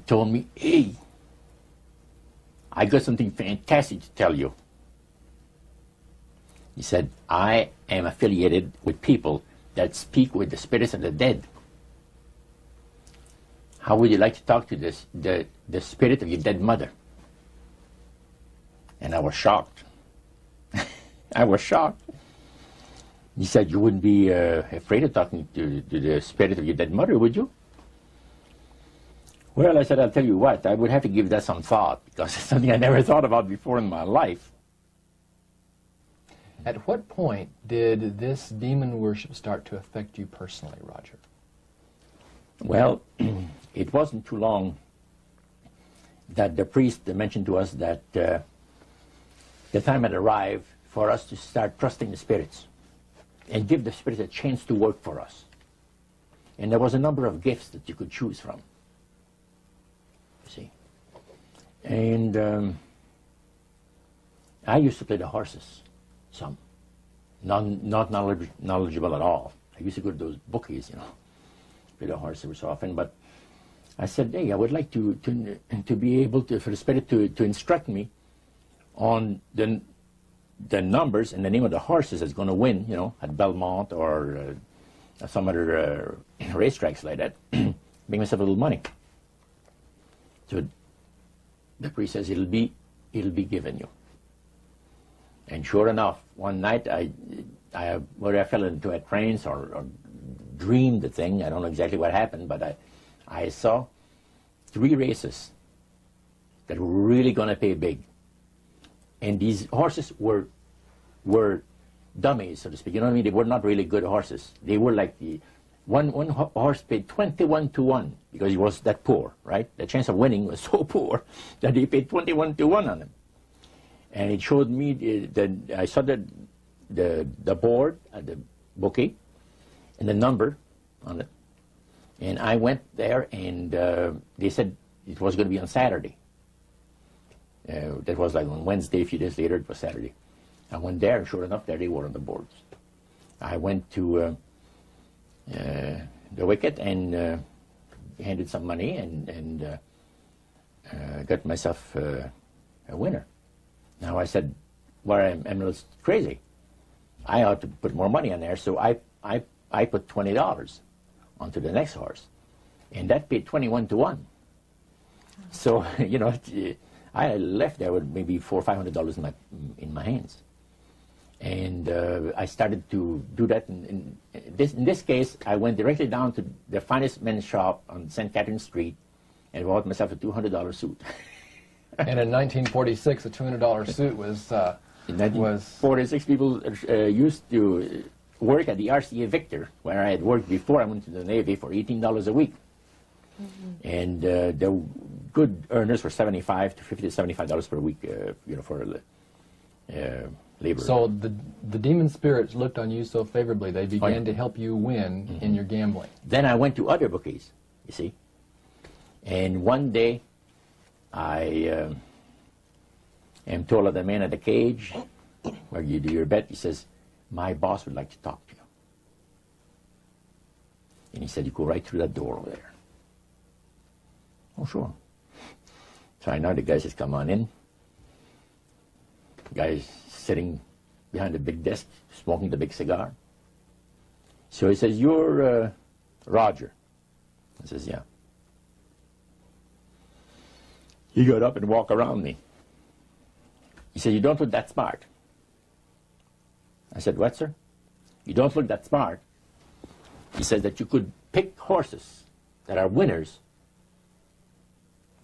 told me, hey, I got something fantastic to tell you. He said, I am affiliated with people that speak with the spirits of the dead. How would you like to talk to the spirit of your dead mother? And I was shocked. I was shocked. He said, you wouldn't be afraid of talking to the spirit of your dead mother, would you? Well, I said, I'll tell you what, I would have to give that some thought, because it's something I never thought about before in my life. At what point did this demon worship start to affect you personally, Roger? Well, it wasn't too long that the priest mentioned to us that the time had arrived for us to start trusting the spirits and give the spirits a chance to work for us. And there was a number of gifts that you could choose from, you see. And I used to play the horses, some. Not knowledgeable at all. I used to go to those bookies, you know, play the horse every so often. But I said, hey, I would like to be able to, for the spirit to instruct me on the numbers and the name of the horses that's going to win, you know, at Belmont or some other racetracks like that. Make myself a little money. So the priest says, it'll be given you. And sure enough, one night whether I fell into a trance or dreamed the thing, I don't know exactly what happened, but I saw 3 races that were really going to pay big. And these horses were dummies, so to speak. You know what I mean? They were not really good horses. They were like one horse paid 21 to 1 because he was that poor, right? The chance of winning was so poor that they paid 21 to 1 on him. And it showed me that I saw the board at the bookie and the number on it. And I went there, and they said it was going to be on Saturday. That was like on Wednesday. A few days later, it was Saturday. I went there, and sure enough, there they were on the boards. I went to the wicket and handed some money and got myself a winner. Now I said, well, I'm a little crazy. I ought to put more money on there, so I put $20 onto the next horse, and that paid 21 to 1. So you know, I left there with maybe $400 or $500 in my hands, and I started to do that. In this case, I went directly down to the finest men's shop on St. Catherine Street, and bought myself a $200 suit. And in 1946, a $200 suit was... in 1946, people used to work at the RCA Victor, where I had worked before I went to the Navy, for $18 a week. Mm-hmm. And the good earners were $75 to $50 to $75 per week, you know, for labor. So the demon spirits looked on you so favorably, they began to help you win in your gambling. Then I went to other bookies, you see. And one day, I am told of the man at the cage where you do your bet. He says, my boss would like to talk to you. And he said, you go right through that door over there. Oh, sure. So I know the guy says, come on in. The guy's sitting behind the big desk, smoking the big cigar. So he says, you're Roger. I says, yeah. He got up and walked around me. He said, you don't look that smart. I said, what, sir? You don't look that smart. He said that you could pick horses that are winners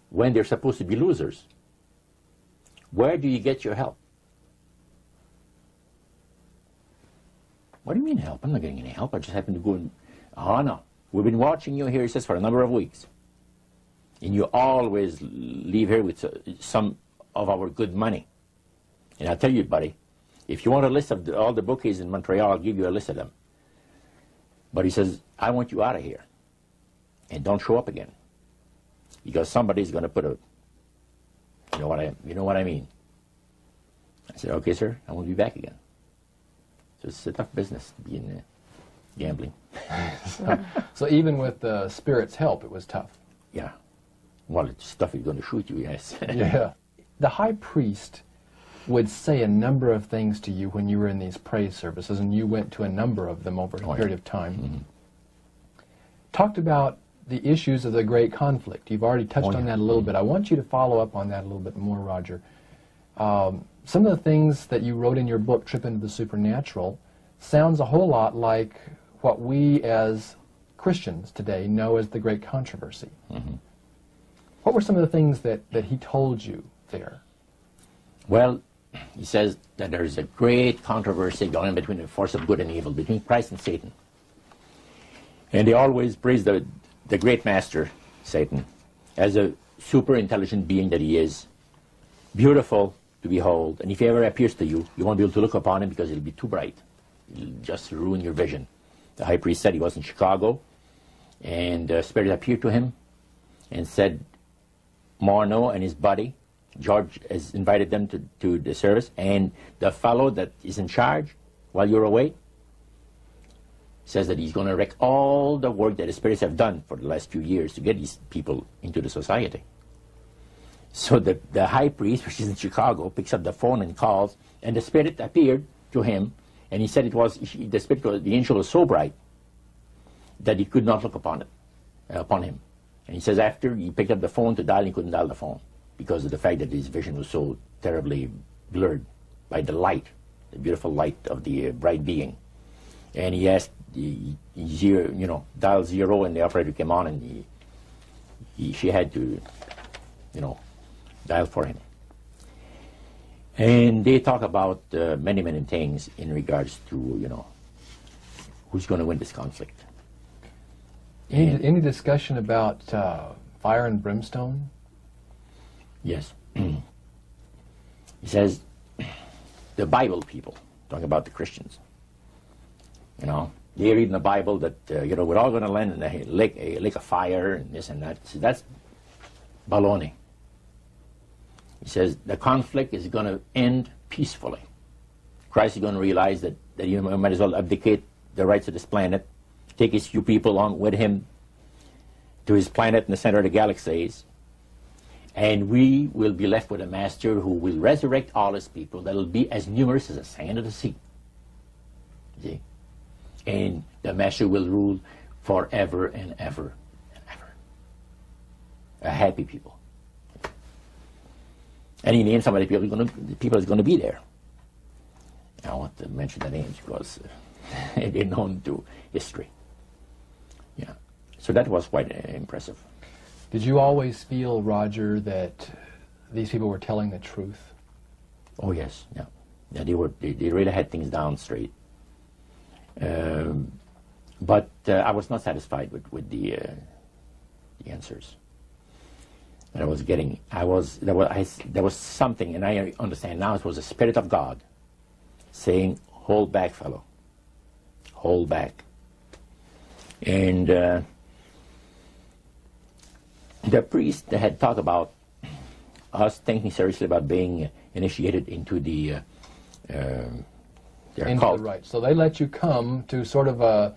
when they're supposed to be losers. Where do you get your help? What do you mean help? I'm not getting any help. I just happen to go and... Oh, no. We've been watching you here, he says, for a number of weeks. And you always leave here with some of our good money. And I'll tell you, buddy, if you want a list of all the bookies in Montreal, I'll give you a list of them. But he says, I want you out of here. And don't show up again. Because somebody's going to put a... You know what I mean? I said, okay, sir, I won't be back again. So it's a tough business to be in gambling. So even with the spirit's help, it was tough. Yeah. Well, it's stuff is going to shoot you, yes. Yeah. The high priest would say a number of things to you when you were in these praise services, and you went to a number of them over a period of time. Mm-hmm. Talked about the issues of the great conflict. You've already touched on that a little bit. I want you to follow up on that a little bit more, Roger. Some of the things that you wrote in your book, Trip into the Supernatural, sounds a whole lot like what we as Christians today know as the Great Controversy. Mm-hmm. What were some of the things that he told you there? Well, he says that there's a great controversy going on between the force of good and evil, between Christ and Satan. And they always praise the great master, Satan, as a super intelligent being that he is, beautiful to behold, and if he ever appears to you, you won't be able to look upon him because it'll be too bright. It'll just ruin your vision. The high priest said he was in Chicago, and the Spirit appeared to him and said, Morneau and his buddy, George, has invited them to the service, and the fellow that is in charge while you're away says that he's going to wreck all the work that the spirits have done for the last few years to get these people into the society. So the high priest, which is in Chicago, picks up the phone and calls, and the Spirit appeared to him, and he said the angel was so bright that he could not look upon him. And he says after he picked up the phone to dial, he couldn't dial the phone because of the fact that his vision was so terribly blurred by the light, the beautiful light of the bright being. And he asked, dial 0, and the operator came on, and she had to, dial for him. And they talk about many, many things in regards to, who's going to win this conflict. Any discussion about fire and brimstone? Yes. He says, the Bible people, talking about the Christians, they read in the Bible that, we're all going to land in a lake of fire and this and that. So that's baloney. He says the conflict is going to end peacefully. Christ is going to realize that he might as well abdicate the rights of this planet, take his few people along with him to his planet in the center of the galaxies, and we will be left with a master who will resurrect all his people that will be as numerous as the sand of the sea. See? And the master will rule forever and ever and ever. A happy people. And he named some of the people that's going to be there. I don't want to mention the names because they're known to history. Yeah. So that was quite impressive. Did you always feel, Roger, that these people were telling the truth? Oh yes, yeah. Yeah, they really had things down straight. But I was not satisfied with the answers that I was getting. There was something, and I understand now it was the Spirit of God saying, hold back, fellow. Hold back. And the priest had talked about us thinking seriously about being initiated into their cult. Right. So they let you come to sort of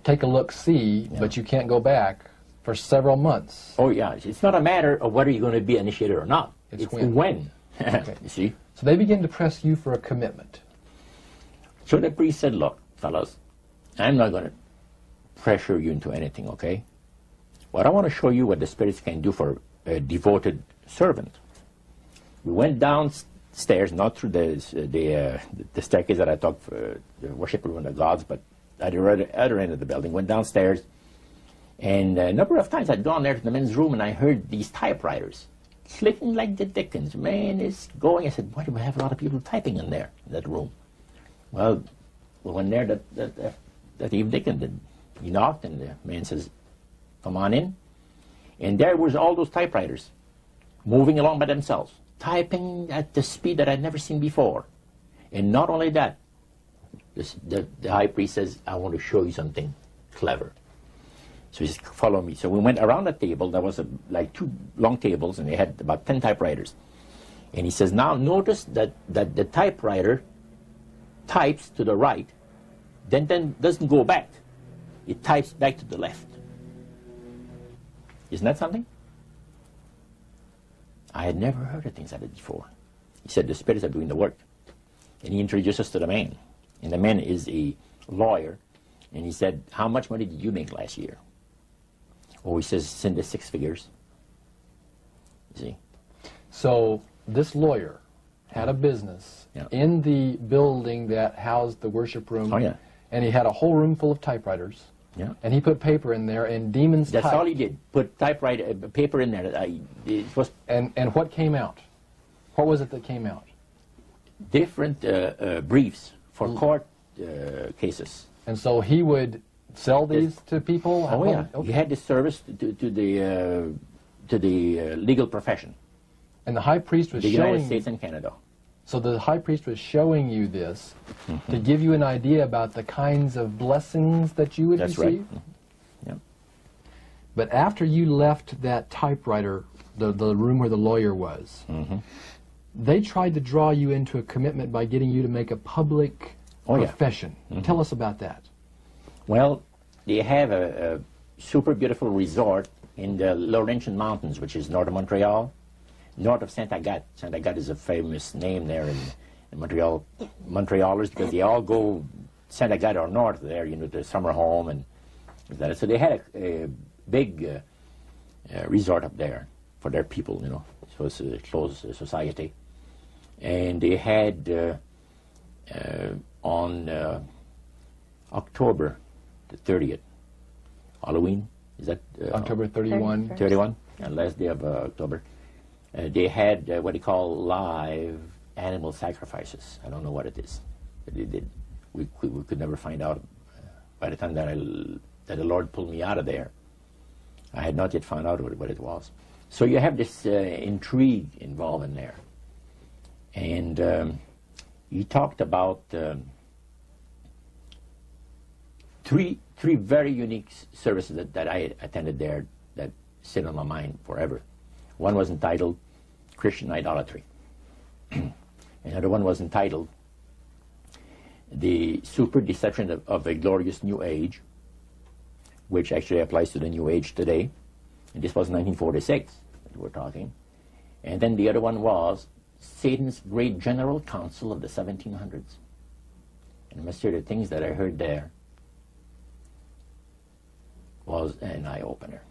take a look-see, but you can't go back for several months. Oh, yeah. It's not a matter of whether you're going to be initiated or not. It's when. Okay. You see? So they begin to press you for a commitment. So the priest said, look, fellas, I'm not going to pressure you into anything, okay? But I want to show you what the spirits can do for a devoted servant. We went downstairs, not through the staircase that I thought the worship room of the gods, but at the other end of the building. Went downstairs, and a number of times I'd gone there to the men's room, and I heard these typewriters clicking like the dickens. Man, it's going. I said, why do we have a lot of people typing in there, in that room? Well, we went there that evening, and he knocked, and the man says, come on in. And there was all those typewriters moving along by themselves, typing at the speed that I'd never seen before. And not only that, the high priest says, I want to show you something clever. So he says, follow me. So we went around the table. There was like 2 long tables, and they had about 10 typewriters. And he says, now notice that the typewriter types to the right, then doesn't go back. It types back to the left. Isn't that something? I had never heard of things like that before. He said, the spirits are doing the work. And he introduced us to the man. And the man is a lawyer. And he said, how much money did you make last year? Oh, he says, it's in the 6 figures. You see? So this lawyer had a business in the building that housed the worship room. Oh, yeah. And he had a whole room full of typewriters. Yeah. And he put paper in there and demons That's typed. all he did. Put typewriter, paper in there. It was And what came out? What was it that came out? different briefs for court cases. And so he would sell these to people? Oh, yeah. Okay. He had the service to the legal profession. And the high priest was The showing... United States and Canada. So the high priest was showing you this to give you an idea about the kinds of blessings that you would That's receive? right. Yeah. But after you left that typewriter, the room where the lawyer was, they tried to draw you into a commitment by getting you to make a public profession. Tell us about that. Well, they have a super beautiful resort in the Laurentian Mountains, which is north of Montreal, north of Saint Agathe. Saint Agathe is a famous name there in Montreal. Montrealers, because they all go Saint Agathe or north there, you know, the summer home and that. So they had a big resort up there for their people, you know. So it's a closed society. And they had on October the 30th, Halloween, is that? October 31. 31, last day of October. They had what they call live animal sacrifices. I don't know what it is, but they did. We could never find out. By the time that the Lord pulled me out of there, I had not yet found out what it was. So you have this intrigue involved in there. And he talked about three very unique services that I attended there that sit on my mind forever. One was entitled Christian Idolatry. Another one was entitled The Super Deception of a Glorious New Age, which actually applies to the New Age today. And this was 1946 that we're talking. And then the other one was Satan's Great General Council of the 1700s. And I must say the things that I heard there was an eye-opener.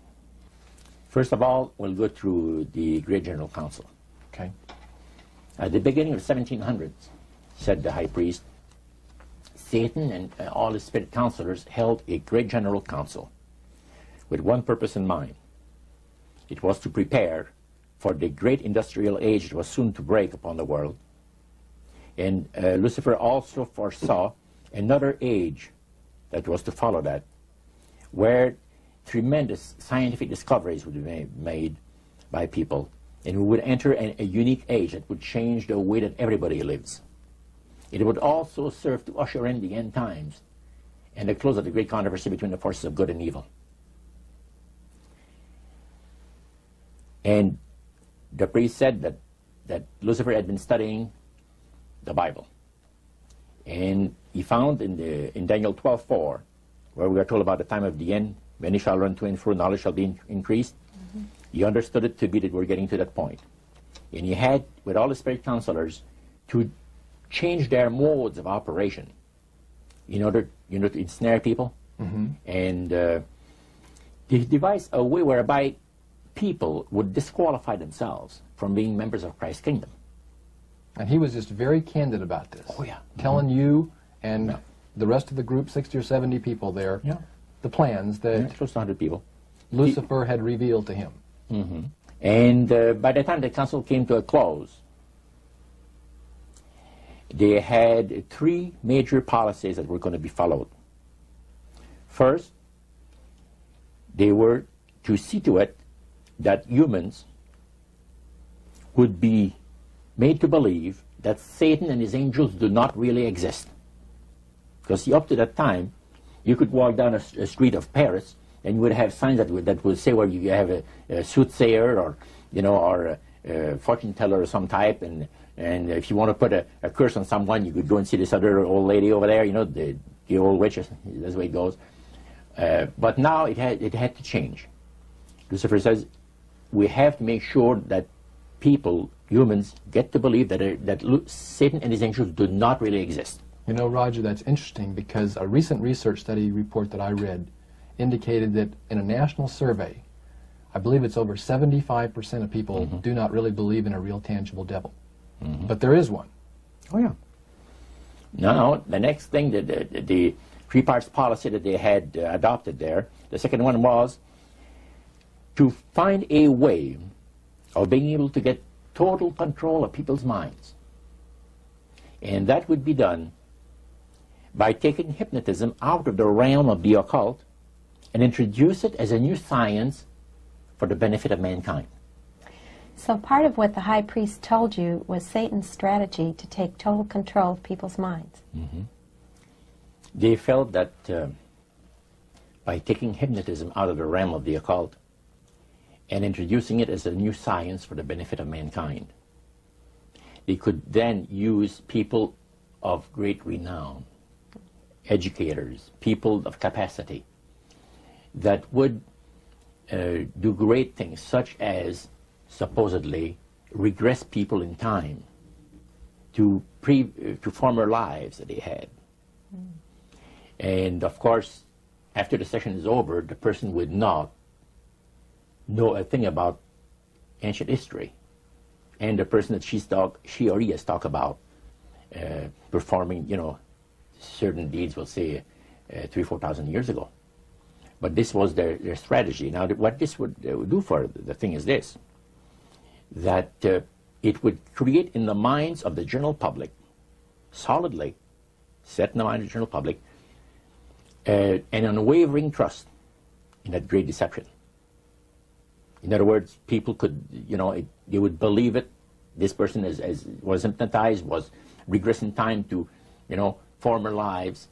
First of all, we'll go through the Great General Council. Okay. At the beginning of the 1700s, said the high priest, Satan and all his spirit counselors held a Great General Council with one purpose in mind. It was to prepare for the great industrial age that was soon to break upon the world. And Lucifer also foresaw another age that was to follow that, where tremendous scientific discoveries would be made by people, and we would enter a unique age that would change the way that everybody lives. It would also serve to usher in the end times and the close of the great controversy between the forces of good and evil. And the priest said that Lucifer had been studying the Bible. And he found in Daniel 12:4, where we are told about the time of the end, many shall run to and fro, knowledge shall be increased. He understood it to be that we're getting to that point. And he had, with all the spirit counselors, to change their modes of operation in order, you know, to ensnare people. And he devised a way whereby people would disqualify themselves from being members of Christ's kingdom. And he was just very candid about this. Oh, yeah. Telling you and the rest of the group, 60 or 70 people there, the plans that close to 100 people. Lucifer had revealed to him. And by the time the council came to a close, they had three major policies that were going to be followed. First, they were to see to it that humans would be made to believe that Satan and his angels do not really exist. Because up to that time, you could walk down a street of Paris and you would have signs that would say where you have a soothsayer or, you know, or a fortune teller of some type, and if you want to put a curse on someone, you could go and see this other old lady over there, you know, the old witch. That's the way it goes. But now it had to change. Lucifer says we have to make sure that people, humans, get to believe that Satan and his angels do not really exist. You know, Roger, that's interesting because a recent research study report that I read indicated that in a national survey, I believe it's over 75% of people do not really believe in a real tangible devil. But there is one. Oh, yeah. Now, the next thing, the three parts policy that they had adopted there, the second one was to find a way of being able to get total control of people's minds. And that would be done by taking hypnotism out of the realm of the occult and introduce it as a new science for the benefit of mankind. So part of what the high priest told you was Satan's strategy to take total control of people's minds. They felt that by taking hypnotism out of the realm of the occult and introducing it as a new science for the benefit of mankind, they could then use people of great renown, educators, people of capacity, that would do great things, such as supposedly regress people in time to former lives that they had. And of course, after the session is over, the person would not know a thing about ancient history. And the person that she or he has talked about performing, you know, certain deeds, we'll say 3,000 or 4,000 years ago. But this was their strategy. Now, what this would do for the thing is this, that it would create in the minds of the general public, solidly set in the mind of the general public, an unwavering trust in that great deception. In other words, people could, you know, they would believe it. This person was hypnotized, was regressed in time to, you know, former lives,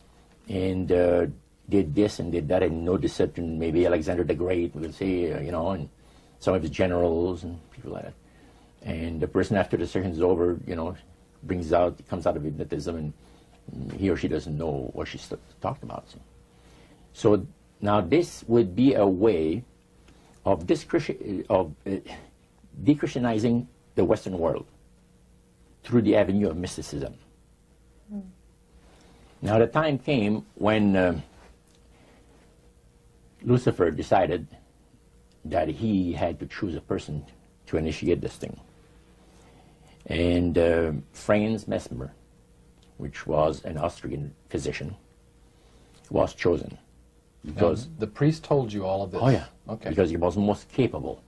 and did this and did that, and no deception. Maybe Alexander the Great, we'll say, you know, and some of his generals and people like that. And the person, after the session is over, you know, comes out of hypnotism, and he or she doesn't know what she's talked about. So now this would be a way of de-Christianizing the Western world through the avenue of mysticism. Now the time came when Lucifer decided that he had to choose a person to initiate this thing. And Franz Mesmer, which was an Austrian physician, was chosen. Because the priest told you all of this? Oh, yeah. Okay. Because he was most capable.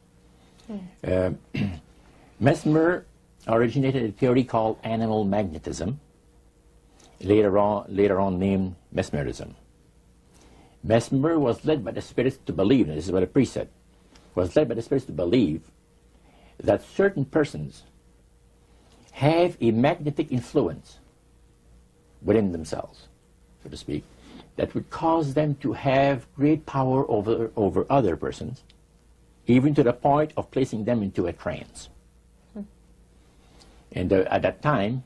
Mesmer originated a theory called animal magnetism, later on named mesmerism. Mesmer was led by the spirits to believe, and this is what the priest said, was led by the spirits to believe that certain persons have a magnetic influence within themselves, so to speak, that would cause them to have great power over other persons, even to the point of placing them into a trance. And at that time,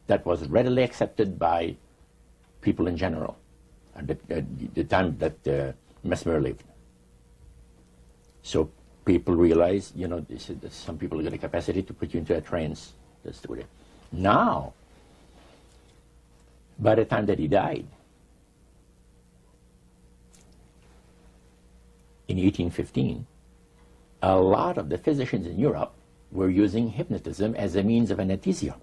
that was readily accepted by people in general, at the time that Mesmer lived. So people realized, you know, some people got a capacity to put you into a trance. That's the way. Now, by the time that he died, in 1815, a lot of the physicians in Europe were using hypnotism as a means of anesthesia.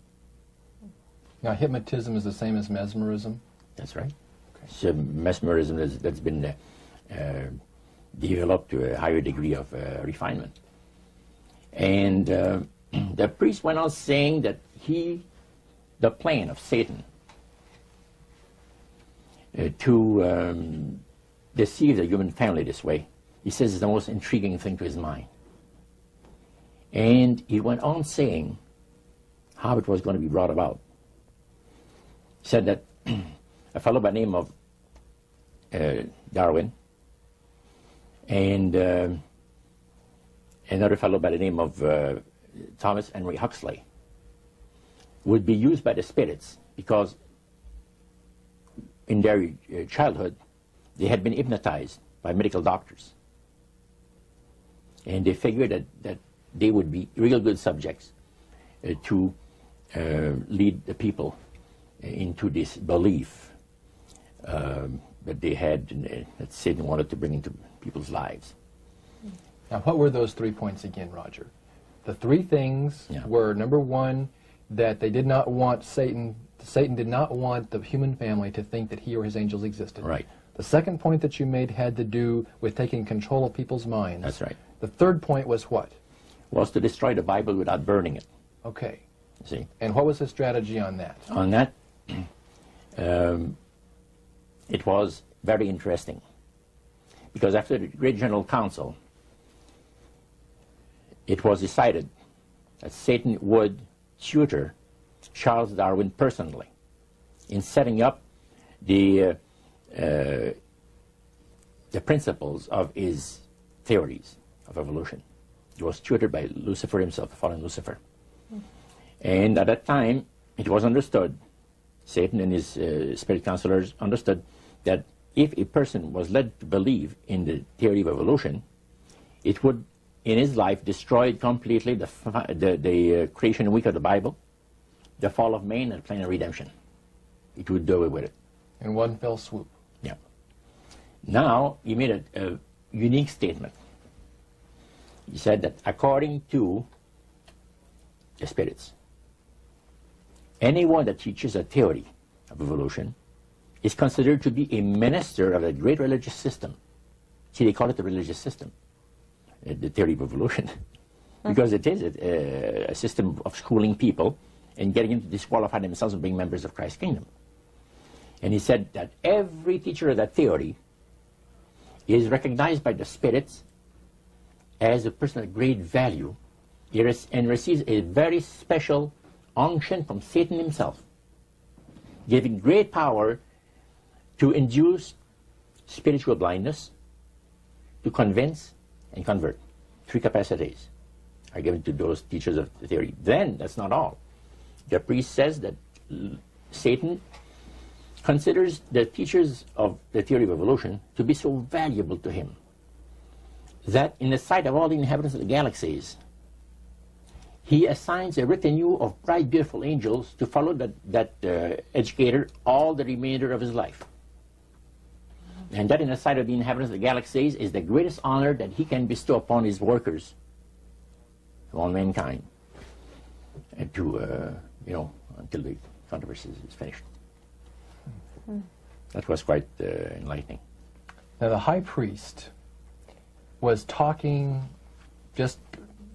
Now, hypnotism is the same as mesmerism? That's right. Okay. So mesmerism that's been developed to a higher degree of refinement. And the priest went on saying that the plan of Satan to deceive the human family this way, he says, is the most intriguing thing to his mind. And he went on saying how it was going to be brought about. He said that a fellow by the name of Darwin and another fellow by the name of Thomas Henry Huxley would be used by the spirits because in their childhood they had been hypnotized by medical doctors. And they figured that they would be real good subjects to lead the people into this belief that they had, that Satan wanted to bring into people's lives. Now, what were those 3 points again, Roger? The 3 things were, number 1, that they did not want Satan did not want the human family to think that he or his angels existed. Right. The second point that you made had to do with taking control of people's minds. That's right. The third point was what? Was to destroy the Bible without burning it. Okay. See? And what was his strategy on that? On that, it was very interesting. Because after the Great General Council, it was decided that Satan would tutor Charles Darwin personally in setting up the principles of his theories of evolution. He was tutored by Lucifer himself, the fallen Lucifer. And at that time, it was understood, Satan and his spirit counselors understood, that if a person was led to believe in the theory of evolution, it would, in his life, destroy completely the creation week of the Bible, the fall of man, and the plan of redemption. It would do away with it. In one fell swoop. Yeah. Now, he made a unique statement. He said that according to the spirits, anyone that teaches a theory of evolution is considered to be a minister of a great religious system. See, they call it the religious system, the theory of evolution, because it is a system of schooling people and getting them to disqualify themselves from being members of Christ's kingdom. And he said that every teacher of that theory is recognized by the spirits as a person of great value and receives a very special unction from Satan himself, giving great power to induce spiritual blindness, to convince and convert. 3 capacities are given to those teachers of the theory. Then, that's not all. The priest says that Satan considers the teachers of the theory of evolution to be so valuable to him that in the sight of all the inhabitants of the galaxies, he assigns a retinue of bright, beautiful angels to follow that educator all the remainder of his life. And that in the sight of the inhabitants of the galaxies is the greatest honor that he can bestow upon his workers, all mankind, and to, until the controversy is finished. That was quite enlightening. Now, the high priest was talking just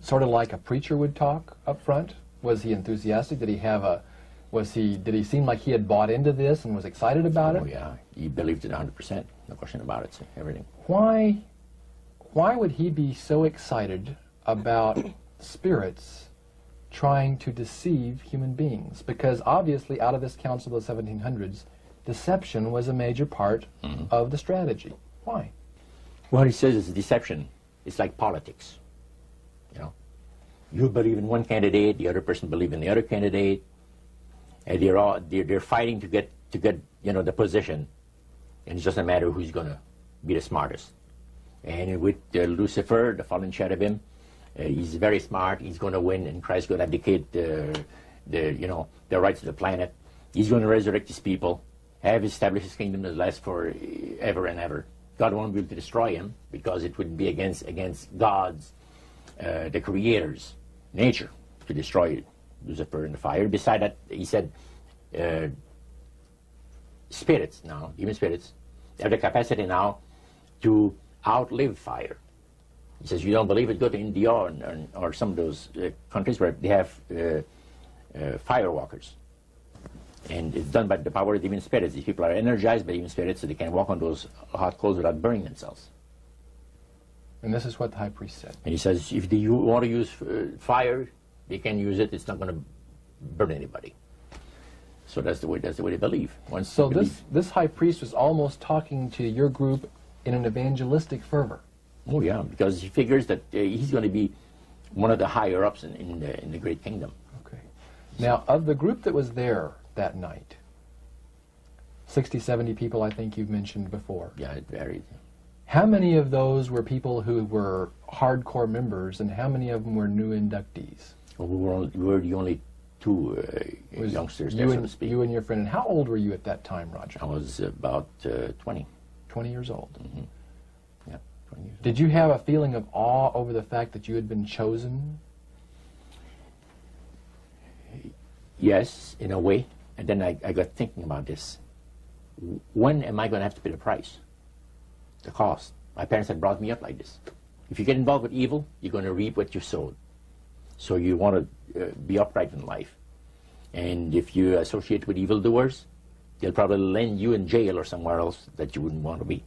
sort of like a preacher would talk up front. Was he enthusiastic? Did he have did he seem like he had bought into this and was excited about it? Oh yeah, he believed it 100%, no question about it, everything. Why would he be so excited about spirits trying to deceive human beings? Because obviously out of this council of the 1700s, deception was a major part of the strategy. Why? Well, he says it's deception. It's like politics. You believe in one candidate, the other person believes in the other candidate, and they're fighting to get the position, and it's just a matter of who's going to be the smartest. And with Lucifer, the fallen cherubim, he's very smart. He's going to win, and Christ's going to abdicate the rights of the planet. He's going to resurrect his people, have established his kingdom that lasts for ever and ever. God won't be able to destroy him because it would be against God's, the Creator's nature to destroy Lucifer in the fire. Beside that, he said, spirits now, even spirits, have the capacity now to outlive fire. He says, you don't believe it, go to India or some of those countries where they have firewalkers. And it's done by the power of the even spirits. These people are energized by even spirits, so they can walk on those hot coals without burning themselves. And this is what the high priest said. And he says, if they want to use fire, they can use it. It's not going to burn anybody. So that's the way they believe. So this high priest was almost talking to your group in an evangelistic fervor. Oh yeah, because he figures that he's going to be one of the higher ups in the great kingdom. Okay. Now, of the group that was there that night, 60, 70 people, I think you've mentioned before. Yeah, it varied. How many of those were people who were hardcore members, and how many of them were new inductees? Well, we were the only two youngsters there, so to speak. You and your friend. And how old were you at that time, Roger? I was about 20. 20 years old. Mm-hmm. Yeah, 20 years old. Did you have a feeling of awe over the fact that you had been chosen? Yes, in a way. And then I got thinking about this. When am I going to have to pay the price? The cost. My parents had brought me up like this. If you get involved with evil, you're going to reap what you sowed. So you want to be upright in life. And if you associate with evildoers, they'll probably land you in jail or somewhere else that you wouldn't want to be.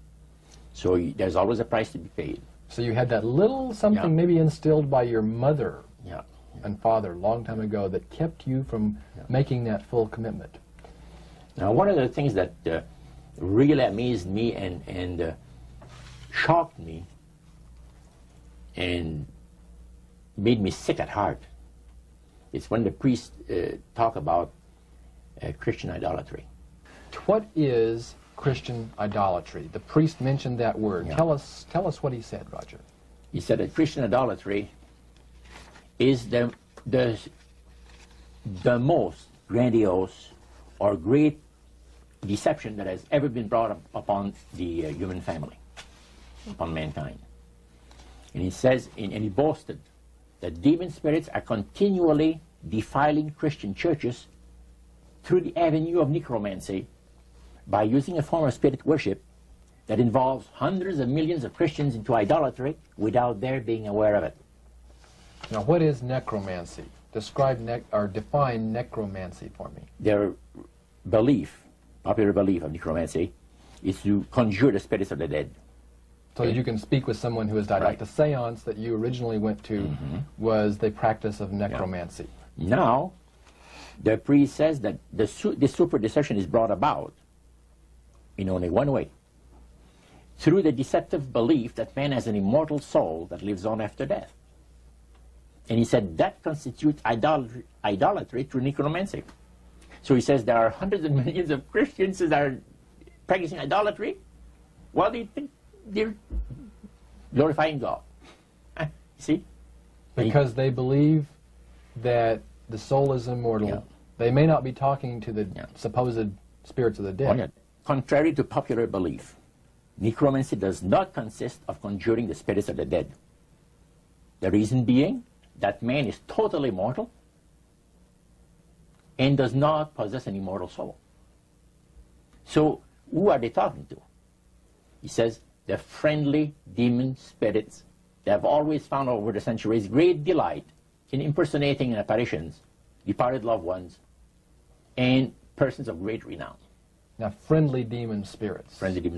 So there's always a price to be paid. So you had that little something maybe instilled by your mother and father a long time ago that kept you from making that full commitment. Now, one of the things that really amazed me and shocked me and made me sick at heart is when the priests talk about Christian idolatry. What is Christian idolatry? The priest mentioned that word. Yeah. Tell us what he said, Roger. He said that Christian idolatry is the most grandiose or great deception that has ever been brought upon the human family, upon mankind. And he says, and he boasted, that demon spirits are continually defiling Christian churches through the avenue of necromancy by using a form of spirit worship that involves hundreds of millions of Christians into idolatry without their being aware of it. Now, what is necromancy? Describe or define necromancy for me. Their belief, popular belief of necromancy, is to conjure the spirits of the dead. So that you can speak with someone who has died. Like the seance that you originally went to was the practice of necromancy. Yeah. Now, the priest says that this super deception is brought about in only one way. Through the deceptive belief that man has an immortal soul that lives on after death. And he said that constitutes idolatry through necromancy. So he says there are hundreds of millions of Christians that are practicing idolatry. Well, they think they're glorifying God. See? Because they believe that the soul is immortal. Yeah. They may not be talking to the supposed spirits of the dead. Oh, yeah. Contrary to popular belief, necromancy does not consist of conjuring the spirits of the dead. The reason being that man is totally mortal and does not possess an immortal soul. So who are they talking to? He says the friendly demon spirits that have always found over the centuries great delight in impersonating in apparitions departed loved ones and persons of great renown. Now, friendly demon spirits. Friendly demon